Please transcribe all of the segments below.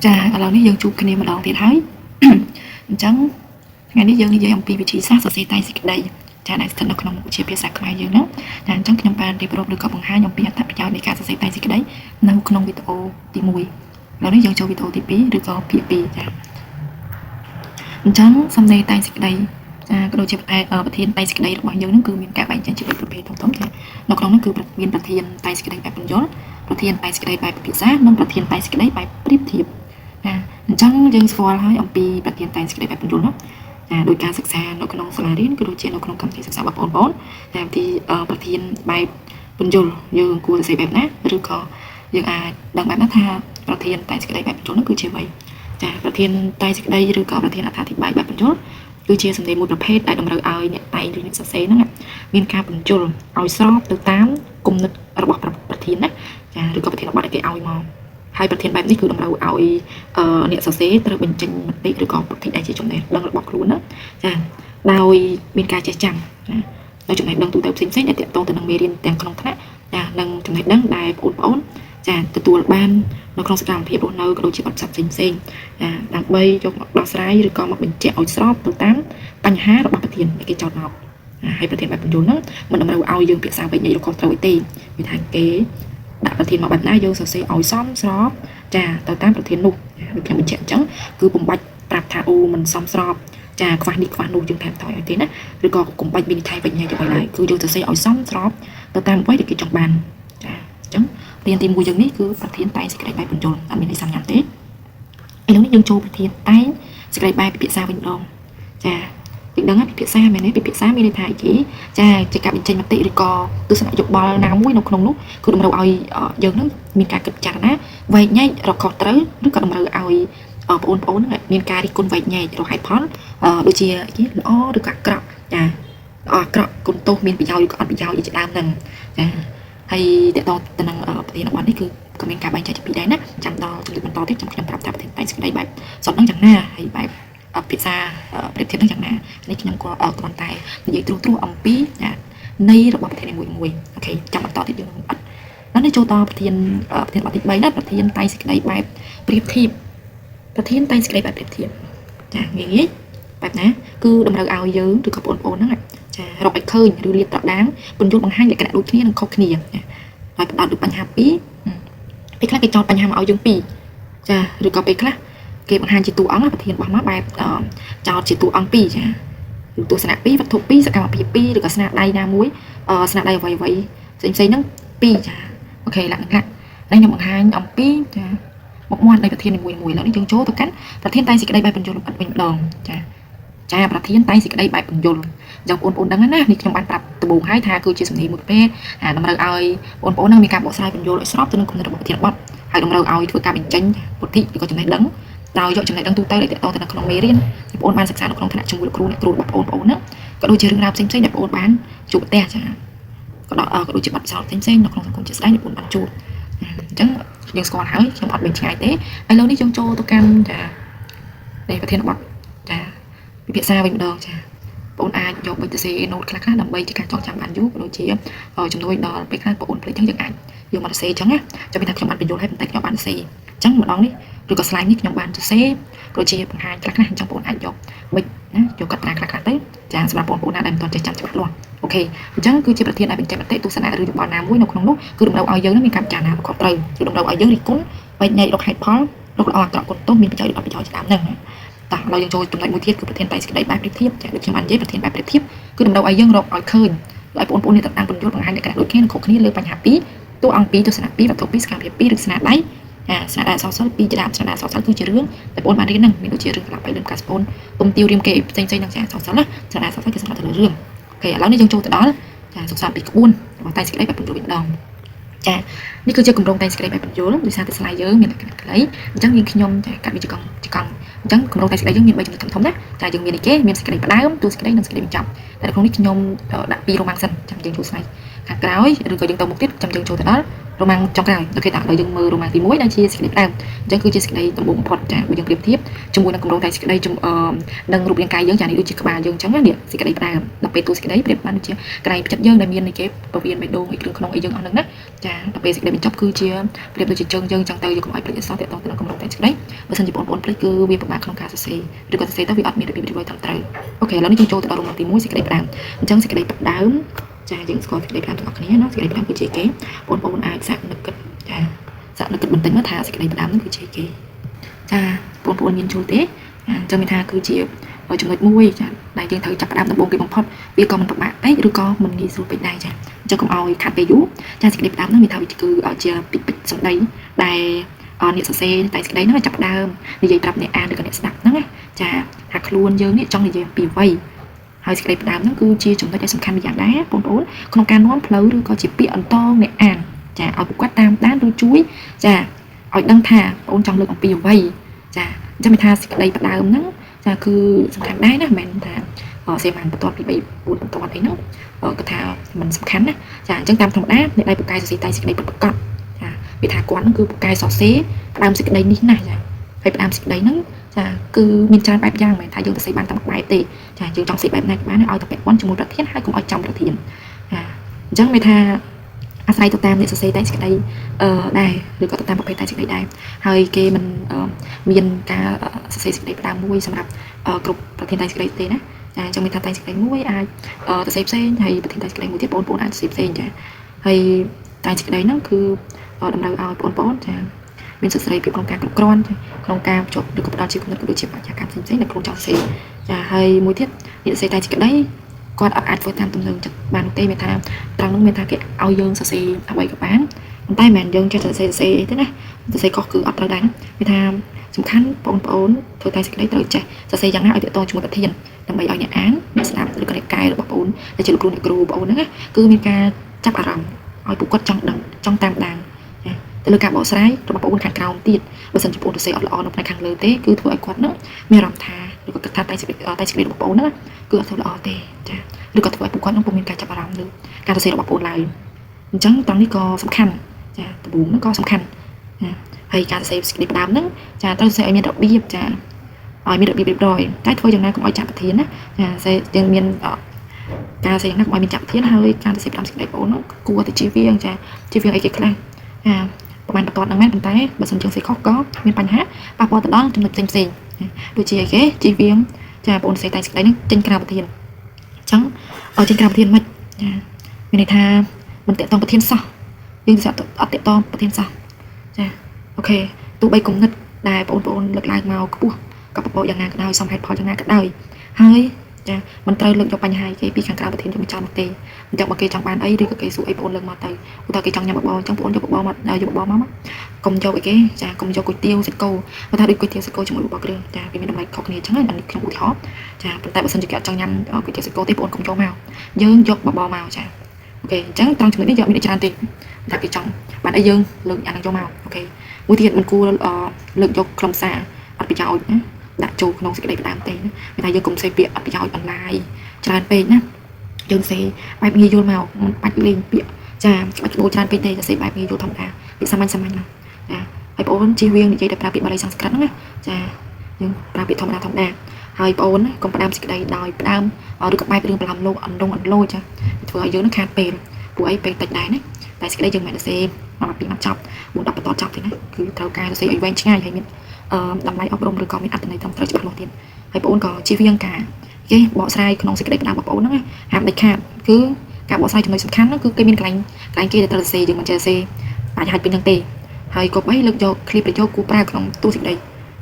ចាឥឡូវនេះយើងជួបគ្នាម្ដងទៀតហើយអញ្ចឹងថ្ងៃនេះយើងនិយាយអំពីវិធីសាស្ត្រសរសេរតែងសេចក្តីចាដែលស្ថិតនៅក្នុងមុខវិជ្ជាភាសាខ្មែរយើងហ្នឹងចាអញ្ចឹងខ្ញុំបានរៀបរាប់ឬក៏បង្ហាញអំពីអត្ថប្រយោជន៍នៃការសរសេរតែងសេចក្តីនៅក្នុងវីដេអូទី1ឥឡូវនេះយើងចូលវីដេអូទី2ឬក៏ភាគ2ចាអញ្ចឹងសំណេរតែងសេចក្តីចាក៏ដូចជាប្រធានតែងសេចក្តីរបស់យើងហ្នឹងគឺមានការបែងចែកជា3ប្រភេទធំៗចានៅក្នុងហ្នឹងគឺមានប្រធានតែងសេចក្តីបែបបញ្យលប្រធានតែងសេចក្តីបែបពិភាក្សានិងប្រធានតែងសេចក្តីបែបប្រៀបធៀបអញ្ចឹងយើងស្គាល់ហើយអំពីប្រធានតែងសេចក្តីបែបបញ្យលនោះចាដោយការសិក្សានៅក្នុងសាលារៀនក៏ដូចជានៅក្នុងកម្មវិធីសិក្សារបស់បងប្អូនតែទីប្រធានបែបបញ្យលយើងគួរសរសេរបែបណាឬក៏យើងអាចដឹងបែបណាថាប្រធានតែងសេចក្តីបែបបញ្យលនោះគឺជាអ្វីចាប្រធានតែងសេចក្តីឬក៏ប្រធានអត្ថាធិប្បាយបែបបញ្យលគឺជាសំណេរមួយប្រភេទដែលតម្រូវឲ្យអ្នកតែងឬអ្នកសរសេរហ្នឹងមានការបញ្យលឲ្យស្របទៅតាមគំនិតរបស់ប្រធានណាចាឬក៏ប្រធានបទឲ្យគេឲ្យមកហើយប្រធានបែបនេះគឺតម្រូវឲ្យអ្នកសរសេរត្រូវបញ្ចេញមតិឬក៏ប្រតិដែលជាចំណេះដឹងរបស់ខ្លួនណាចាដោយមានការចេះចាំចាដោយចំណេះដឹងទូទៅផ្សេងៗដែលទាក់ទងទៅនឹងមេរៀនទាំងក្នុងថ្នាក់ចានិងចំណេះដឹងដែលបងប្អូនចាទទួលបាននៅក្នុងសកម្មភាពរស់នៅក៏ដូចជាបទពិសោធន៍ផ្សេងៗចាដើម្បីយកមកដោះស្រាយឬក៏មកបញ្ជាក់ឲ្យស្របទៅតាមបញ្ហារបស់ប្រធានដែលគេចោទមកហើយប្រធានបែបបញ្យលហ្នឹងមិនតម្រូវឲ្យយើងភាសាវិញ្ញាណរបស់ត្រូវទេវាថាគេដាក់ប្រធានមកបែបណាយើងសរសេរឲ្យសមស្របចាទៅតាមប្រធាននោះដូចខ្ញុំបញ្ជាក់អញ្ចឹងគឺពុំបាច់ប្រាប់ថាអូមិនសមស្របចាខ្វះនេះខ្វះនោះយើងថែមថយឲ្យទេណាឬក៏កុំបាច់វិនិច្ឆ័យវិញ្ញាណទៅឡើយគឺយើងសរសេរឲ្យសមស្របទៅតាមអ្វីដែលគេចង់បានចាអញ្ចឹងរៀនទី1យើងនេះគឺប្រធានតែងសេចក្តីបែបបញ្យលអត់មានអីសំខាន់ទេឥឡូវនេះយើងចូលប្រធានតែងសេចក្តីបែបពិភាក្សាវិញម្ដងចាយើងដឹងពិភាក្សាមែនទេពិភាក្សាមានន័យថាអីគេចាជាការបញ្ចេញមតិឬក៏ទស្សនៈយោបល់ណាមួយនៅក្នុងនោះគឺតម្រូវឲ្យយើងនឹងមានការគិតចារណាវែកញែករកខុសត្រូវឬក៏តម្រូវឲ្យបងប្អូនហ្នឹងមានការរិះគន់វែកញែករកហេតុផលដូចជាល្អឬក៏អាក្រក់ចាល្អអាក្រក់គុណទោសមានប្រយោជន៍ឬក៏អត់ប្រយោជន៍ជាដើមហ្នឹងចាហើយតទៅនឹងប្រធានបទនេះគឺក៏មានការបែងចែកជាពីរដែរណាចាំដល់ជំរាបបន្តទៀតខ្ញុំប្រាប់ថាប្រធានតែងសេចក្តីបែបសតហ្នឹងយ៉ាងណាហើយបែបភាសាប្រៀបធៀបនឹងយ៉ាងណានេះខ្ញុំក៏គ្រាន់តែនិយាយត្រួសអំពីនៃរបស់ប្រធានមួយអូខេចាំបន្តទៀតយើងអត់ដល់នេះចូលតប្រធានបទទី3ណាប្រធានតែងសេចក្តីបែបប្រៀបធៀបប្រធានតែងសេចក្តីបែបប្រៀបធៀបចាងាយបែបណាគឺតម្រូវឲ្យយើងឬក៏បងប្អូនហ្នឹងចារកឲ្យឃើញឬរៀបត្រដាងពន្យល់បង្ហាញលក្ខណៈដូចគ្នានិងខុសគ្នាហើយផ្ដោតលើបញ្ហាពីរពេលខ្លះគេចោទបញ្ហាមកឲ្យយើងពីរចាឬក៏ពេលខ្លះគេបង្ហាញជាតួអង្គប្រធានរបស់មកបែបចោតជាតួអង្គពីរចាឬទស្សនៈពីរវត្ថុពីរសកម្មភាពពីរឬក៏ស្នាដៃណាមួយស្នាដៃអ្វីៗផ្សេងៗហ្នឹងពីរចាអូខេលក្ខណៈនេះខ្ញុំបង្ហាញអំពីចាមុខមាត់នៃប្រធាននីមួយៗឥឡូវនេះយើងចូលទៅកាន់ប្រធានតែងសេចក្តីបែបបញ្យលវិញម្ដងចាប្រធានតែងសេចក្តីបែបបញ្យលអញ្ចឹងបងប្អូនដឹងណានេះខ្ញុំបានប្រាប់ដំបូងហើយថាគឺជាសំណេរមួយប្រភេទតម្រូវឲ្យបងប្អូននឹងមានការបកស្រាយបញ្យលឲ្យស្របទៅនឹងគំនិតរបស់ប្រធានបទហើយតម្រូវឲ្យធ្វើការបញ្ចេញពុទ្ធិឬក៏ចំណេះដឹងដោយយកចំណេះដឹងទូទៅដែលទាក់ទងទៅក្នុងមេរៀនដែលបងប្អូនបានសិក្សានៅក្នុងថ្នាក់ជាមួយលោកគ្រូអ្នកគ្រូរបស់បងប្អូនហ្នឹងក៏ដូចជារឿងរ៉ាវផ្សេងៗដែលបងប្អូនបានជួបប្រទះចាក៏ដូចជាបទពិសោធន៍ផ្សេងៗនៅក្នុងសង្គមជាក់ស្ដែងដែលបងប្អូនបានជួបអញ្ចឹងយើងស្គាល់ហើយខ្ញុំអត់មានឆ្ងាយទេឥឡូវនេះយើងចូលទៅកាន់ចានៃប្រធានបទចាពិភាក្សាវិញម្ដងចាបងអាចយកបិទទៅសេណូតខ្លះៗដើម្បីជាការចងចាំបានយូរក៏ដូចជាជំនួយដល់ពេលខ្លះបងភ្លេចអញ្ចឹងយើងអាចយកមកសរសេរអញ្ចឹងណាចាំពីថាខ្ញុំបានបញ្យល់ឲ្យប៉ុន្តែខ្ញុំបានសរសេរអញ្ចឹងម្ដងនេះឬក៏ slide នេះខ្ញុំបានសរសេរក៏ជាបង្ហាញខ្លះៗអញ្ចឹងបងអាចយកបិទណាយកកត់ត្រាខ្លះៗទៅចាសម្រាប់បងប្អូនណាដែលមិនទាន់ចេះចាំច្បាស់លាស់អូខេអញ្ចឹងគឺជាប្រធានដែលបញ្ចេញមតិទស្សនៈឬយោបល់ណាមួយនៅក្នុងនោះគឺតម្រូវឲ្យយើងមានការពិចារណាប្រកបត្រូវគឺតម្រូវឲ្យយើងរិះគន់វែកញែករកហេតុផលរកល្អអាក្រក់គុណទោសមានប្រយោជន៍ឬអត់ប្រយោជន៍ជាដើមហ្នឹងតោះឥឡូវយើងចូលចំណុចមួយទៀតគឺប្រធានតែងសេចក្តីបែបប្រៀបធៀបចាដូចខ្ញុំបាននិយាយប្រធានបែបប្រៀបធៀបគឺតម្រូវឲ្យយើងរកឲ្យឃើញឲ្យបងប្អូនមានតាមបញ្យល់បង្ហាញលក្ខណៈដូចគ្នានិងខុសគ្នាលើបញ្ហាពីរតួអង្គពីរទស្សនៈពីរវត្ថុពីរសកម្មភាពពីរឬស្នាដៃស្នាដៃអក្សរសិល្ប៍ពីរជាដើមស្នាដៃអក្សរសិល្ប៍គឺជារឿងដែលបងប្អូនបានរៀនហ្នឹងមានដូចជារឿងក្លាប់បីលឹមកាស្ពូនពុំទាវរៀមគេផ្សេងៗនឹងចាអក្សរសិល្ប៍ណាស្នាដៃអក្សរសិល្ប៍គឺសំដៅទៅលើរឿងអូខេឥឡូវនេះយើងចូលទៅដល់ចាសិក្សាពីក្បួនរបស់តែងសេចក្តីបែបបញ្យល់វិញម្ដងចានេះគឺជាគម្រោងតែងសេចក្តីបែបបញ្យល់ដោយសារតែ slide យើងមានលក្ខណៈខ្លីអញ្ចឹងយើងខ្ញុំចាកាត់វាជាកង់អញ្ចឹងគម្រោងតែងសេចក្តីយើងមាន3ចំណុចធំៗណាចាយើងមានអីគេមានសេចក្តីផ្ដើមតួសេចក្តីនិងសេចក្តីបញ្ចប់តែក្នុងនេះខ្ញុំដាក់ពីរ៉ូម៉ាំងសិនចាំយើងចូល slide ខាងក្រោយឬក៏យើងទៅមុខទៀតចាំយើងចូលទៅដល់រ៉ូម៉ាំងចុងក្រោយអូខេតើឥឡូវយើងមើលរ៉ូម៉ាំងទី1ដែលជាសេចក្តីផ្ដើមអញ្ចឹងគឺជាសេចក្តីដំបូងបំផុតចាបើយើងប្រៀបធៀបជាមួយនឹងគម្រោងតែងសេចក្តីនឹងរូបរាងកាយយើងចានេះដូចជាក្បាលយើងអញ្ចឹងណានេះសេចក្តីផ្ដើមដល់ពេលតួសេចក្តីប្រៀបបានដូចជាកន្លែងផ្ចិតយើងដែលមាននៃគេពវៀនបេះដូងអីគ្រឿងក្នុងអីយើងអស់ហ្នឹងណាចាដល់ពេលសេចក្តីបញ្ចប់គឺជាប្រៀបដូចជាជើងយើងអញ្ចឹងទៅយើងកុំឲ្យភ្លេចអក្សរទាក់ទងទៅនឹងគម្រោងតែងសេចក្តី បើសិនជាបងប្អូនភ្លេចគឺវាពិបាកក្នុងការសរសេរឬក៏សរសេរទៅវាអត់មានរបៀបរៀបរយត្រឹមត្រូវអូខេឥឡូវនេះយើងចូលទៅដល់រង្វាន់ទី1សេចក្តីផ្ដើមអញ្ចឹងសេចក្តីផ្ដើមចាយើងស្គាល់សេចក្តីផ្ដើមទាំងអស់គ្នាណាសេចក្តីផ្ដើមគឺជាគេបងប្អូនអាចសាកនឹកគិតចាសាកនឹកគិតបន្តិចមកថាសេចក្តីផ្ដើមនោះគឺជាគេចាបងប្អូនមានជួលទេអញ្ចឹងមានថាគឺជាចំណុចមួយចាដែលយើងត្រូវចាប់ផ្ដើមដំបូងគេបំផុតវាក៏មិនពិបាកពេកឬក៏មិនងាយស្រួលពេកដែរចាអញ្ចឹងកុំឲ្យខាត់ពេលយូរចាសេចក្តីផ្ដើមនោះមានថាវាគឺជាពីពេចសម្ដីដែលអ្នកសរសេរតែសេចក្តីហ្នឹងចាប់ផ្ដើមនិយាយប្រាប់អ្នកអានឬក៏អ្នកស្ដាប់ហ្នឹងចាថាខ្លួនយើងនេះចង់និយាយពីអ្វីហើយសេចក្តីផ្ដើមហ្នឹងគឺជាចំណុចដែលសំខាន់មួយយ៉ាងដែរបងប្អូនក្នុងការនាំផ្លូវឬក៏ជាពាក្យអន្តងអ្នកអានចាឲ្យពួកគាត់តាមដានឬជួយចាឲ្យដឹងថាបងចង់លើកអំពីអ្វីចាអញ្ចឹងមានថាសេចក្តីផ្ដើមហ្នឹងចាគឺសំខាន់ដែរណាមិនមែនថាសេបានបន្ទាត់ពី3 4បន្ទាត់អីហ្នឹងគាត់ថាมันសំខាន់ណាចាអញ្ចឹងតាមធម្មតាអ្នកដែលពូកែសរសេរតែសេចក្តីប្រកបចាវាថាគាត់ហ្នឹងគឺពូកែសរសេរផ្ដើមសេចក្តីនេះណាចាហើយផ្ដើមសេចក្តីហ្នឹងចាគឺមានច្រើនបែបយ៉ាងមិនថាយើងសរសេរបានតែមួយបែបទេចាយើងចង់សរសេរបែបណាក៏បានឲ្យតែពាក់ព័ន្ធជាមួយប្រធានហើយកុំឲ្យចំប្រធានចាអញ្ចឹងមានថាអាស្រ័យទៅតាមអ្នកសរសេរតែសេចក្តីដែរឬក៏ទៅតាមប្រភេទតែសេចក្តីដែរហើយគេមិនមានការសរសេរសេចក្តីផ្ដើមមួយសម្រាប់គ្រប់ប្រធានតែសេចក្តីទេណាចាអញ្ចឹងមានថាតែសេចក្តីមួយអាចសរសេរផ្សេងហើយប្រធានតែសេចក្តីមួយទៀតបងប្អូនអាចសរសេរផ្សេងចាហើយតែសេចក្តីហ្នឹងគឺតម្រូវឲ្យបងប្អូនចាមានសិទ្ធិសេរីភាពក្នុងការគ្រប់គ្រាន់ក្នុងការបញ្ចុះឬក៏ផ្ដល់ជាគំនិតក៏ដូចជាបរិយាកាសផ្សេងៗនៅក្នុងចង់សរសេរចាហើយមួយទៀតអ្នកសរសេរតែសេចក្តីគាត់អាចធ្វើតាមទំនើងចិត្តបានទេមានថាត្រង់នោះមានថាគេឲ្យយើងសរសេរអ្វីក៏បានប៉ុន្តែមិនមែនយើងចេះសរសេរអីទេណាសរសេរខុសគឺអត់ត្រូវដែរមានថាសំខាន់បងប្អូនធ្វើតែសេចក្តីត្រូវចេះសរសេរយ៉ាងណាឲ្យទាក់ទងជាមួយប្រធានដើម្បីឲ្យអ្នកអានអ្នកស្ដាប់ឬក៏អ្នកកែរបស់បងប្អូនដែលជាលោកគ្រូអ្នកគ្រូបងប្អូនហ្នឹងគឺមានការចាប់អារម្មណ៍ឲ្យពួកគាត់ចង់ដឹងចង់តាមដានទៅលើការបកស្រាយរបស់បងប្អូនខាងក្រោមទៀតបើសិនជាបងប្អូនសរសេរអត់ល្អនៅផ្នែកខាងលើទេគឺធ្វើឲ្យគាត់នឹងមានអារម្មណ៍ថាឬក៏គិតថាតែសេចក្តីរបស់បងប្អូនហ្នឹងគឺអត់ធ្វើល្អទេចាឬក៏ធ្វើឲ្យពួកគាត់នឹងពុំមានការចាប់អារម្មណ៍លើការសរសេររបស់បងប្អូនឡើយអញ្ចឹងត្រង់នេះក៏សំខាន់ចាដំបូងហ្នឹងក៏សំខាន់ហើយការសរសេរសេចក្តីផ្ដើមហ្នឹងចាត្រូវសរសេរឲ្យមានរបៀបចាឲ្យមានរបៀបរៀបរយតែធ្វើយ៉ាងណាកុំឲ្យចាប់ប្រធានណាចាសរសេរយើងមានការសរសេរយ៉ាងណាកុំឲ្យមានចាប់ប្រធានហើយការសរសេរផ្ដើមសេចក្តីបងប្អូនហ្នឹងគួរតែជៀសវាងចាជៀសវាងអីគេខ្លះចាប្រហែលបន្ទាត់ហ្នឹងមែនប៉ុន្តែបើសិនជាសរសេរខុសក៏មានបញ្ហាប៉ះពាល់ទៅដល់ចំណុចផ្សេងៗដូចជាអីគេជៀសវាងចាបងប្អូនសរសេរតែសេចក្តីហ្នឹងចេញក្រៅប្រធានអញ្ចឹងឲ្យចេញក្រៅប្រធានមិនចាមានន័យថាមិនតាក់ទងប្រធានសោះយើងsẽអត់តាក់ទងប្រធានសោះចាអូខេទោះបីគំនិតដែលបងប្អូនលើកឡើងមកខ្ពស់ក៏ប្រកបយ៉ាងណាក៏ដោយសមហេតុផលយ៉ាងណាក៏ដោយហើយចាមិនត្រូវលើកយកបញ្ហាគេពីខាងក្រៅប្រធានយកមកចោលមកទេអញ្ចឹងបើគេចង់បានអីឬក៏គេសួរអីបងប្អូនលើកមកទៅឧទាហរណ៍គេចង់ញ៉ាំបបរអញ្ចឹងបងប្អូនយកបបរមកកុំយកអីគេចាកុំយកគុយទាវសាច់គោបើថាដូចគុយទាវសាច់គោជាមួយបបរគ្រឿងចាវាមានតម្លៃខុសគ្នាអញ្ចឹងអានេះខ្ញុំឧទាហរណ៍ចាប៉ុន្តែបើសិនជាគេអត់ចង់ញ៉ាំគុយទាវសាច់គោទេបងប្អូនកុំយកមកយើងយកបបរមកចាអូខេអញ្ចឹងត្រង់ចំណុចនេះយកមានច្រើនទេតែគេចង់បានអីយើងលើកអានឹងយកមកអូខេមួយទៀតមិនគួរលើកយកខ្លឹមសារអត់ប្រយោជន៍ណាដាក់ចូលក្នុងសេចក្តីផ្ដើមទេណាមានថាយើងកុំសេពាក្យអត់ប្រយោជន៍បន្លាយច្រើនពេកណាយើងសេបែបងាយយល់មកមិនបាច់លេងពាក្យចាបាច់បូច្រើនពេកទេសរសេរបែបងាយយល់ធម្មតាពាក្យសាមញ្ញមកចាហើយបងអូនជិះវៀងនិយាយតែប្រើពាក្យបាលីសំស្ក្រឹតហ្នឹងណាចាយើងប្រើពាក្យធម្មតាហើយបងអូនកុំផ្ដើមសេចក្តីដោយផ្ដើមឬក៏បែបរឿងប្រឡំលោកអន្លូចចាធ្វើឲ្យយើងនឹងខាតពេលពួកអីពេលតិចដែរណាតែសេចក្តីយើងមិនសរសេរមកពីមកចប់4 10បន្តចប់ទេណាគឺត្រូវការសរសេរឲ្យវែងឆ្ងាយហើយមានតម្លៃអប់រំឬក៏មានអត្ថន័យត្រឹមត្រូវច្បាស់លាស់ទៀតហើយបងអូនក៏ជិះវៀងកាគេបកស្រាយក្នុងសេចក្តីផ្ដើមបងប្អូនហ្នឹងហាមដាច់ខាតគឺការបកស្រាយចំណុចសំខាន់ហ្នឹងគឺគេមានកន្លែងគេដែលត្រូវសរសេរយើងមិនចេះសរសេរអាចហាច់ពេញហ្នឹងទេហើយក៏បីលើកយកឃ្លីបប្រយោគគូប្រើក្នុងទូសេចក្ត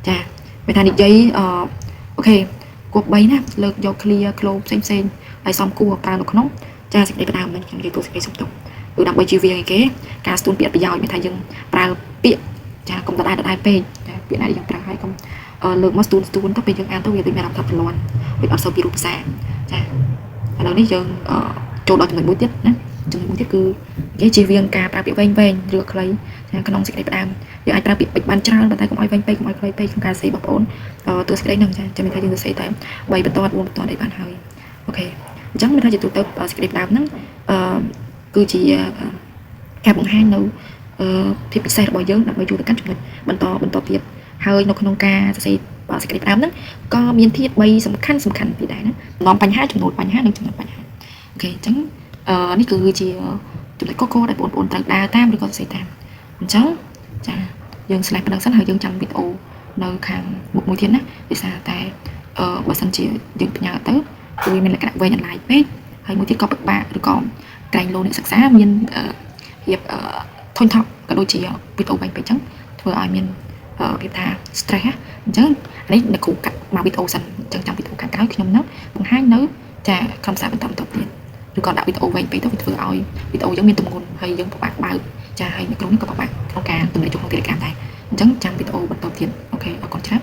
ីចាមានថានិយាយអូខេគួរបីណាលើកយក clear ក្លោផ្សេងហើយសំគួរប្រើនៅក្នុងចាសេចក្តីផ្ដើមហ្នឹងខ្ញុំនិយាយទូសេចក្តីសុំទុកគឺដើម្បីជៀសវាងអីគេការស្ទូនពាក្យប្រយោជន៍មានថាយើងប្រើពាក្យចាកុំដដែលពេកចាពាក្យណាដែលយើងប្រើហើយកុំលើកមកស្ទូនទៅពេលយើងអានទៅវាដូចមានអារម្មណ៍ថាប្រឡាន់វាអត់សូវពីរូបភាសាចាឥឡូវនេះយើងចូលដល់ចំណុចមួយទៀតណាចំណុចមួយទៀតគឺគេជៀសវាងការប្រើពាក្យវែងឬខ្លីចាក្នុងសេចក្តីផ្ដើមយើងអាចប្រើពាក្យពេចបានច្រើនប៉ុន្តែកុំឲ្យវែងពេកកុំឲ្យខ្លីពេកក្នុងការសរសេរបងប្អូនទស្សសេចក្តីហ្នឹងចាចាំមានថាយើងសរសេរតែ3បន្ទាត់4បន្ទាត់អីបានហើយអូខេអញ្ចឹងមានថាជាទូទៅសេចក្តីផ្ដើមហ្នឹងគឺជាការបង្ហាញនៅភាពពិសេសរបស់យើងដើម្បីជួយទៅកាន់ចំណុចបន្តទៀតហើយនៅក្នុងការសរសេរសេចក្តីផ្ដើមហ្នឹងក៏មានធាតុ3សំខាន់ទៀតដែរណានាំបញ្ហាចំនួនបញ្ហានិងចំនួនបញ្ហាអូខេអញ្ចឹងនេះគឺជាចំណុចកកដែលបងប្អូនត្រូវដើរតាមឬក៏សរសេរតាមអញ្ចឹងចាយើងស្លេះប៉ុណ្ណឹងសិនហើយយើងចាំវីដេអូ nơi khang một mũi thiên á vì sao tại bà sân chỉ dừng nhà tới vì mình là cái về nhận lại biết hay mũi thiên có bậc bạ rồi còn cành lô này sắc xá miên hiệp thôi thọ cả đôi chỉ video bánh phải trắng vừa ai miên việc thà stress chứ đấy là cụ cắt mà video sẵn chẳng chẳng video cắt cái khi nhom nấp bằng hai nữ trà không sao bên tầm tập tiền rồi còn đạo video về phải tôi vừa ai video giống như tụi nguồn hay giống các bạn bao trà hay những cái các bạn ok từng để chụp một cái cảm này chẳng chẳng video bên tầm tiền ok còn chắc